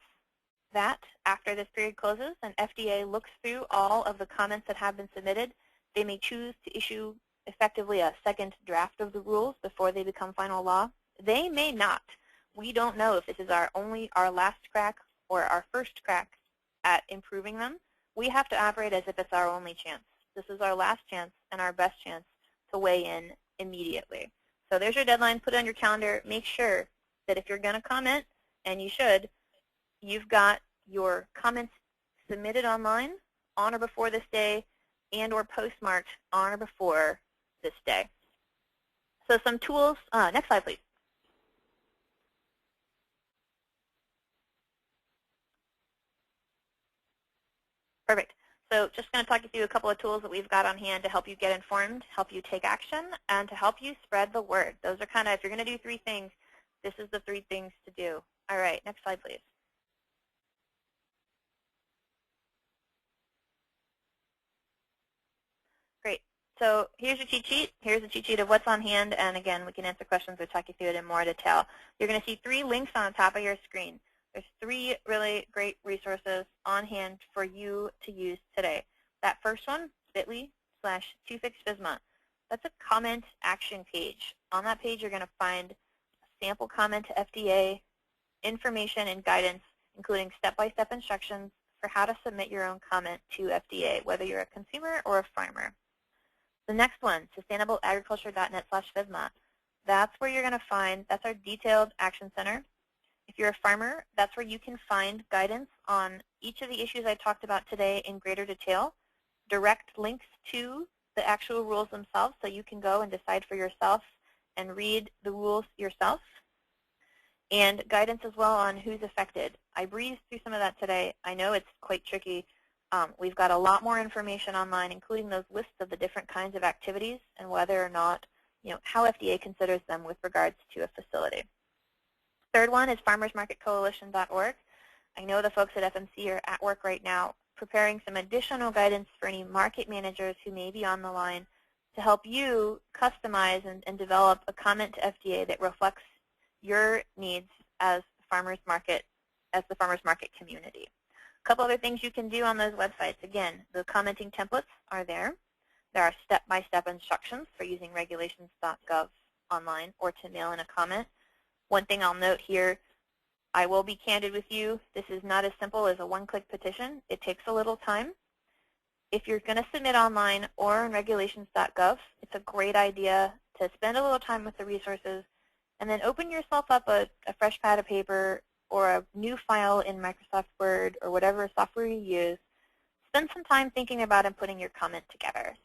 that after this period closes and FDA looks through all of the comments that have been submitted, they may choose to issue effectively a second draft of the rules before they become final law. They may not. We don't know if this is our last crack or our first crack at improving them. We have to operate as if it's our only chance. This is our last chance and our best chance to weigh in immediately. So there's your deadline. Put it on your calendar. Make sure that if you're going to comment, and you should, you've got your comments submitted online on or before this day and or postmarked on or before this day. So some tools. Next slide, please. Perfect. So just going to talk you through a couple of tools that we've got on hand to help you get informed, help you take action, and to help you spread the word. Those are kind of, if you're going to do three things, this is the three things to do. All right, next slide, please. Great. So here's your cheat sheet. Here's a cheat sheet of what's on hand. And again, we can answer questions or talk you through it in more detail. You're going to see 3 links on the top of your screen. There's 3 really great resources on hand for you to use today. That first one, bit.ly/2fixfisma. That's a comment action page. On that page, you're going to find a sample comment to FDA, information and guidance, including step-by-step instructions for how to submit your own comment to FDA, whether you're a consumer or a farmer. The next one, sustainableagriculture.net/FSMA. That's where you're going to find, that's our detailed action center. If you're a farmer, that's where you can find guidance on each of the issues I talked about today in greater detail, direct links to the actual rules themselves so you can go and decide for yourself and read the rules yourself, and guidance as well on who's affected. I breezed through some of that today. I know it's quite tricky. We've got a lot more information online, including those lists of the different kinds of activities and whether or not, how FDA considers them with regards to a facility. Third one is farmersmarketcoalition.org. I know the folks at FMC are at work right now preparing some additional guidance for any market managers who may be on the line to help you customize and develop a comment to FDA that reflects your needs as the farmers market community. A couple other things you can do on those websites. Again, the commenting templates are there. There are step-by-step instructions for using regulations.gov online or to mail in a comment. One thing I'll note here, I will be candid with you, this is not as simple as a one-click petition. It takes a little time. If you're going to submit online or on regulations.gov, it's a great idea to spend a little time with the resources and then open yourself up a fresh pad of paper or a new file in Microsoft Word or whatever software you use. Spend some time thinking about and putting your comment together.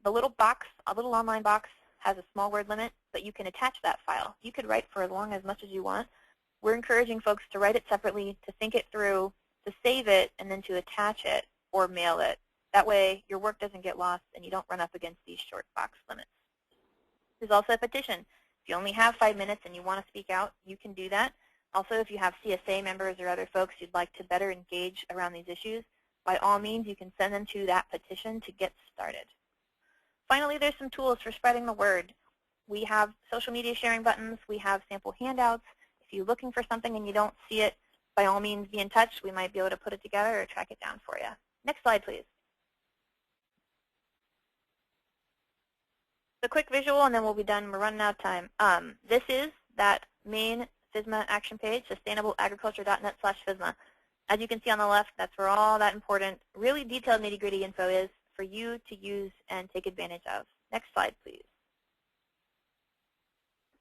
The little box, a little online box, has a small word limit, but you can attach that file. You could write for as long as much as you want. We're encouraging folks to write it separately, to think it through, to save it, and then to attach it or mail it. That way your work doesn't get lost and you don't run up against these short box limits. There's also a petition. If you only have 5 minutes and you want to speak out, you can do that. Also, if you have CSA members or other folks you'd like to better engage around these issues, by all means you can send them to that petition to get started. Finally, there's some tools for spreading the word. We have social media sharing buttons. We have sample handouts. If you're looking for something and you don't see it, by all means be in touch. We might be able to put it together or track it down for you. Next slide, please. A quick visual, and then we'll be done. We're running out of time. This is that main FSMA action page, sustainableagriculture.net/FSMA. As you can see on the left, that's where all that important, really detailed nitty-gritty info is for you to use and take advantage of. Next slide, please.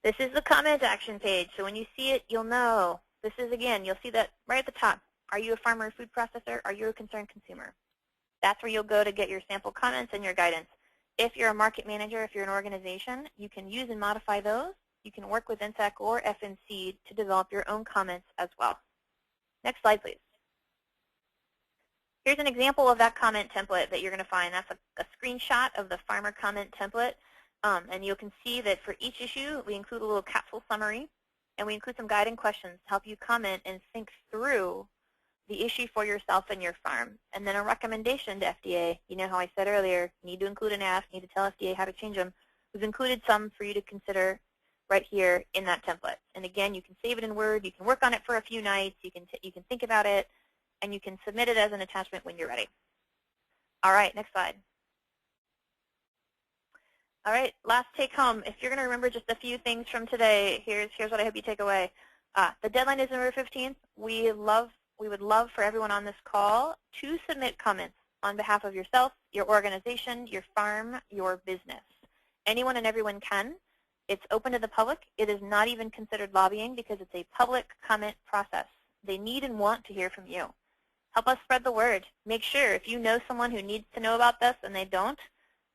This is the comment action page, so when you see it, you'll know. This is, again, you'll see that right at the top. Are you a farmer or food processor? Are you a concerned consumer? That's where you'll go to get your sample comments and your guidance. If you're a market manager, if you're an organization, you can use and modify those. You can work with NSEC or FNC to develop your own comments as well. Next slide, please. Here's an example of that comment template that you're going to find. That's a screenshot of the farmer comment template. And you can see that for each issue, we include a little capsule summary, and we include some guiding questions to help you comment and think through the issue for yourself and your farm. And then a recommendation to FDA. You know how I said earlier, need to include an ask, need to tell FDA how to change them. We've included some for you to consider right here in that template. And again, you can save it in Word. You can work on it for a few nights. You can think about it, and you can submit it as an attachment when you're ready. All right, next slide. All right, last take home. If you're going to remember just a few things from today, here's what I hope you take away. The deadline is November 15th. We would love for everyone on this call to submit comments on behalf of yourself, your organization, your farm, your business. Anyone and everyone can. It's open to the public. It is not even considered lobbying because it's a public comment process. They need and want to hear from you. Help us spread the word. Make sure if you know someone who needs to know about this and they don't,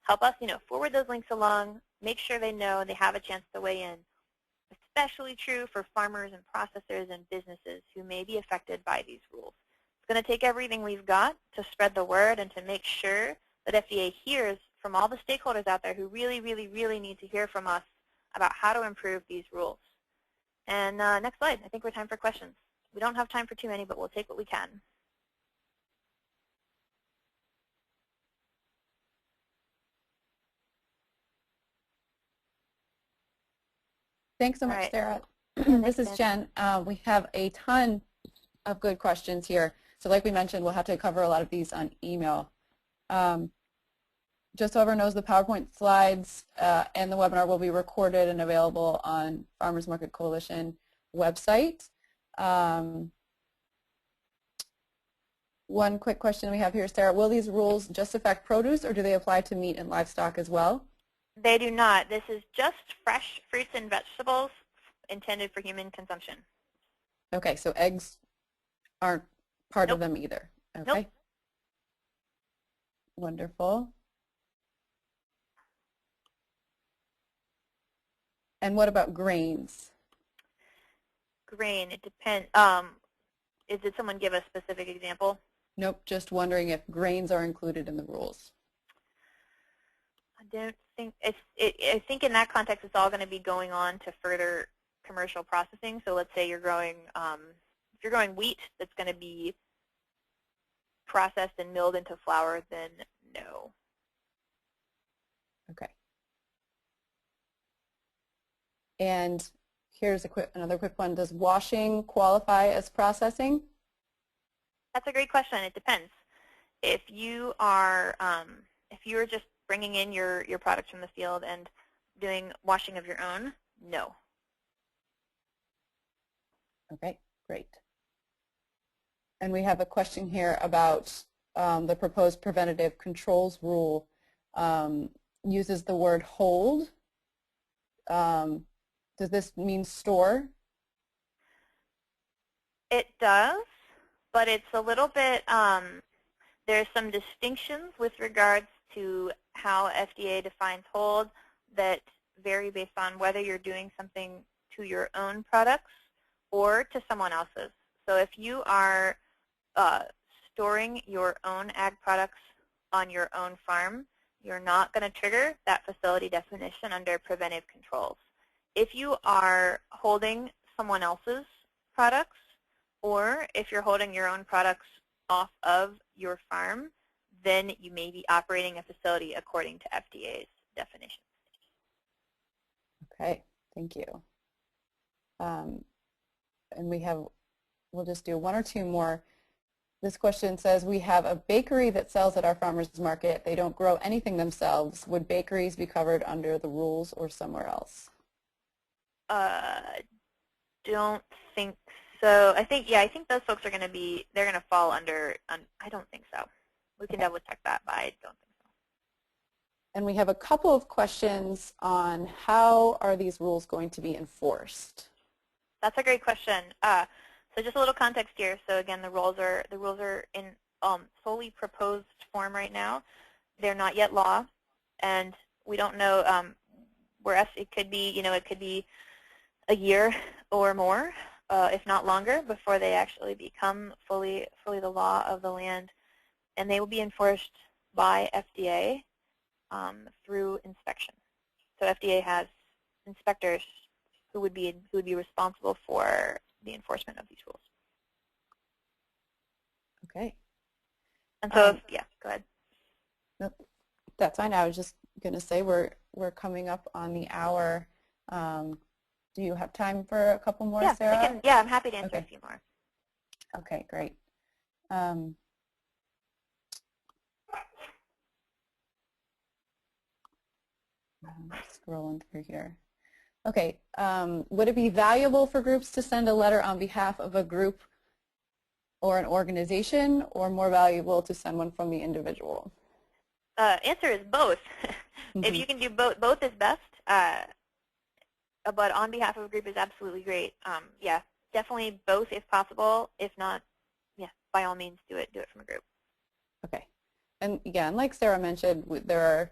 help us, forward those links along. Make sure they know they have a chance to weigh in. Especially true for farmers and processors and businesses who may be affected by these rules. It's going to take everything we've got to spread the word and to make sure that FDA hears from all the stakeholders out there who really, really, really need to hear from us about how to improve these rules. And next slide. I think we're time for questions. We don't have time for too many, but we'll take what we can. Thanks so much, Sarah. This is Jen. We have a ton of good questions here. So like we mentioned, we'll have to cover a lot of these on email. Just so everyone knows, the PowerPoint slides and the webinar will be recorded and available on Farmers Market Coalition website. One quick question we have here, Sarah. Will these rules just affect produce, or do they apply to meat and livestock as well? They do not. This is just fresh fruits and vegetables intended for human consumption. Okay, so eggs aren't part Nope. of them either. Okay. Nope. Wonderful. And what about grains? Grain, it depends. Did someone give a specific example? Nope, just wondering if grains are included in the rules. I don't think I think in that context it's all going to be going on to further commercial processing. So let's say you're growing if you're growing wheat that's going to be processed and milled into flour, then no. Okay. And here's another quick one. Does washing qualify as processing? That's a great question. It depends. If you are just bringing in your products from the field and doing washing of your own, no. Okay, great. And we have a question here about the proposed preventative controls rule uses the word hold. Does this mean store? It does, but it's a little bit, there's some distinctions with regards to how FDA defines hold that vary based on whether you're doing something to your own products or to someone else's. So if you are storing your own ag products on your own farm, you're not going to trigger that facility definition under preventive controls. If you are holding someone else's products, or if you're holding your own products off of your farm, then you may be operating a facility according to FDA's definition. Okay, thank you. And we'll just do one or two more. This question says, we have a bakery that sells at our farmers market. They don't grow anything themselves. Would bakeries be covered under the rules or somewhere else? Don't think so. I think those folks are going to be, they're going to fall under, I don't think so. We can double check that, but I don't think so. And we have a couple of questions on how are these rules going to be enforced? That's a great question. So just a little context here. So again, the rules are in solely proposed form right now. They're not yet law, and we don't know where it could be. It could be a year or more, if not longer, before they actually become fully the law of the land, and they will be enforced by FDA through inspection. So FDA has inspectors who would be responsible for the enforcement of these rules. Okay. And so, yeah, go ahead. Nope, that's fine. I was just going to say we're coming up on the hour. Do you have time for a couple more, yeah, Sarah? Yeah, I'm happy to answer a few more. Okay, great. Scrolling through here. Okay, would it be valuable for groups to send a letter on behalf of a group or an organization, or more valuable to send one from the individual? Answer is both. If you can do both is best, but on behalf of a group is absolutely great. Yeah, definitely both if possible. If not, yeah, by all means do it from a group. Okay, and again, like Sarah mentioned, there are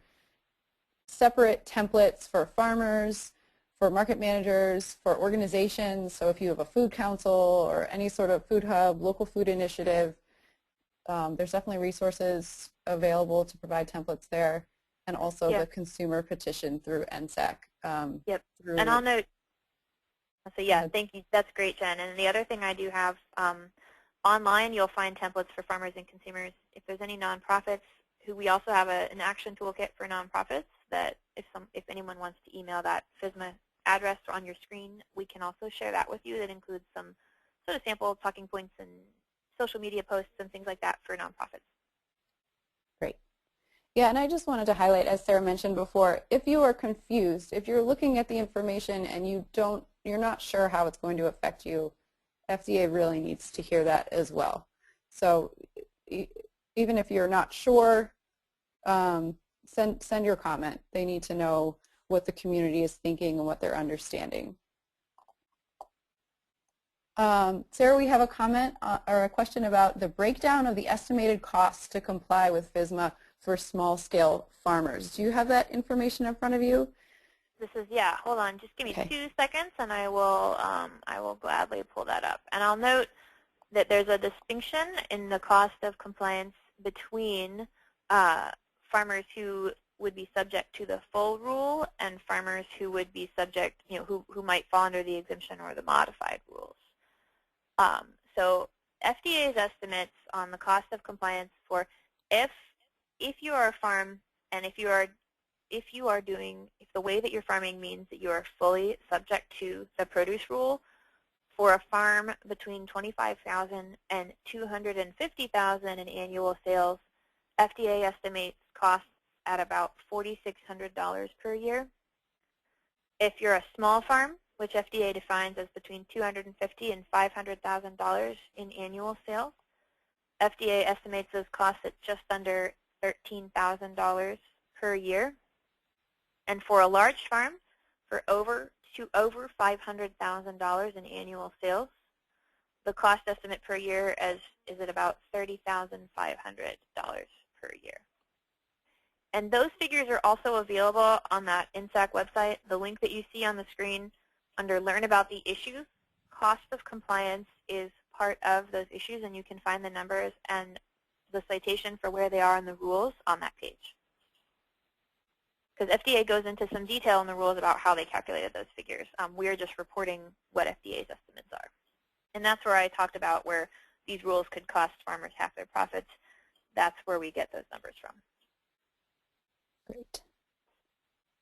separate templates for farmers, for market managers, for organizations. So if you have a food council or any sort of food hub, local food initiative, there's definitely resources available to provide templates there, and also the consumer petition through NSAC. Yep, and I'll note, so yeah, thank you. That's great, Jen. And the other thing I do have, online you'll find templates for farmers and consumers. If there's any nonprofits, we also have an action toolkit for nonprofits that if anyone wants to email that FSMA address on your screen, we can also share that with you. That includes some sort of sample talking points and social media posts and things like that for nonprofits. Great. Yeah, and I just wanted to highlight, as Sarah mentioned before, if you are confused, if you're looking at the information and you're not sure how it's going to affect you, FDA really needs to hear that as well. So even if you're not sure, send your comment. They need to know what the community is thinking and what they're understanding. Sarah, we have a comment or a question about the breakdown of the estimated costs to comply with FSMA for small-scale farmers. Do you have that information in front of you? This is, yeah, hold on. Just give me 2 seconds, and I will gladly pull that up. And I'll note that there's a distinction in the cost of compliance between farmers who would be subject to the full rule and farmers who would be subject, who might fall under the exemption or the modified rules. So FDA's estimates on the cost of compliance for if you are a farm and if the way that you're farming means that you are fully subject to the produce rule, for a farm between $25,000 and $250,000 in annual sales, FDA estimates costs at about $4,600 per year. If you're a small farm which FDA defines as between $250,000 and $500,000 in annual sales. FDA estimates those costs at just under $13,000 per year. And for a large farm, for over $500,000 in annual sales, the cost estimate per year is at about $30,500 per year. And those figures are also available on that INSAC website. The link that you see on the screen under Learn About the Issues, cost of compliance is part of those issues, and you can find the numbers and the citation for where they are in the rules on that page. Because FDA goes into some detail in the rules about how they calculated those figures. We're just reporting what FDA's estimates are. And that's where I talked about where these rules could cost farmers half their profits. That's where we get those numbers from. Great.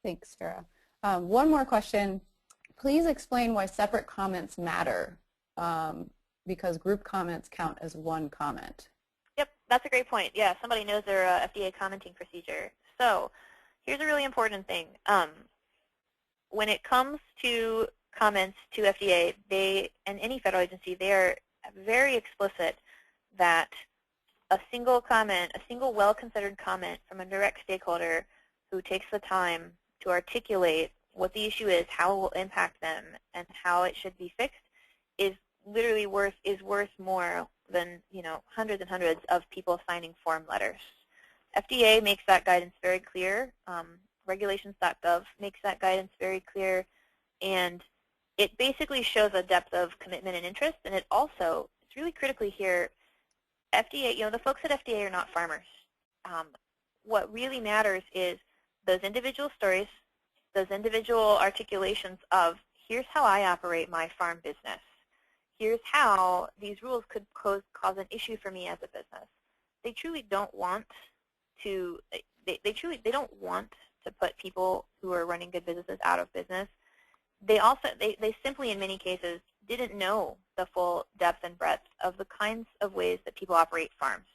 Thanks, Sarah. One more question. Please explain why separate comments matter, because group comments count as one comment. Yep, that's a great point. Yeah, somebody knows their FDA commenting procedure. So here's a really important thing. When it comes to comments to FDA, and any federal agency, they are very explicit that a single comment, a single well-considered comment from a direct stakeholder who takes the time to articulate what the issue is, how it will impact them, and how it should be fixed is literally worth more than, you know, hundreds and hundreds of people signing form letters. FDA makes that guidance very clear. Regulations.gov makes that guidance very clear, and it basically shows a depth of commitment and interest. And it also, it's really critically here, FDA, you know, the folks at FDA are not farmers. What really matters is those individual stories, those individual articulations of, here's how I operate my farm business. Here's how these rules could cause an issue for me as a business. They truly don't want to, they don't want to put people who are running good businesses out of business. They simply, in many cases, didn't know the full depth and breadth of the kinds of ways that people operate farms.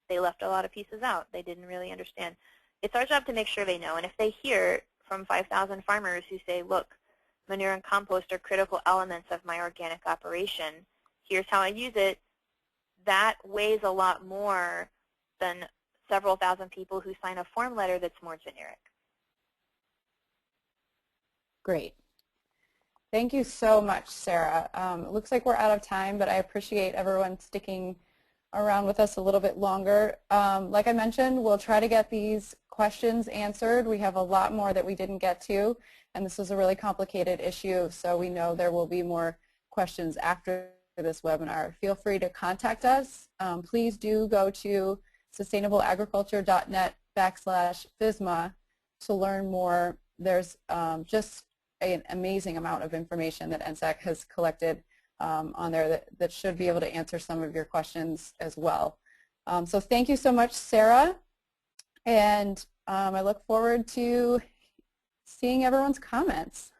They left a lot of pieces out. They didn't really understand. It's our job to make sure they know. And if they hear from 5,000 farmers who say, look, manure and compost are critical elements of my organic operation, here's how I use it, that weighs a lot more than several thousand people who sign a form letter that's more generic. Great. Thank you so much, Sarah. It looks like we're out of time, but I appreciate everyone sticking around with us a little bit longer. Like I mentioned, we'll try to get these questions answered. We have a lot more that we didn't get to, and this is a really complicated issue, so we know there will be more questions after this webinar. Feel free to contact us. Please do go to sustainableagriculture.net/FSMA to learn more. There's just an amazing amount of information that NSAC has collected on there that should be able to answer some of your questions as well. So thank you so much, Sarah, and I look forward to seeing everyone's comments.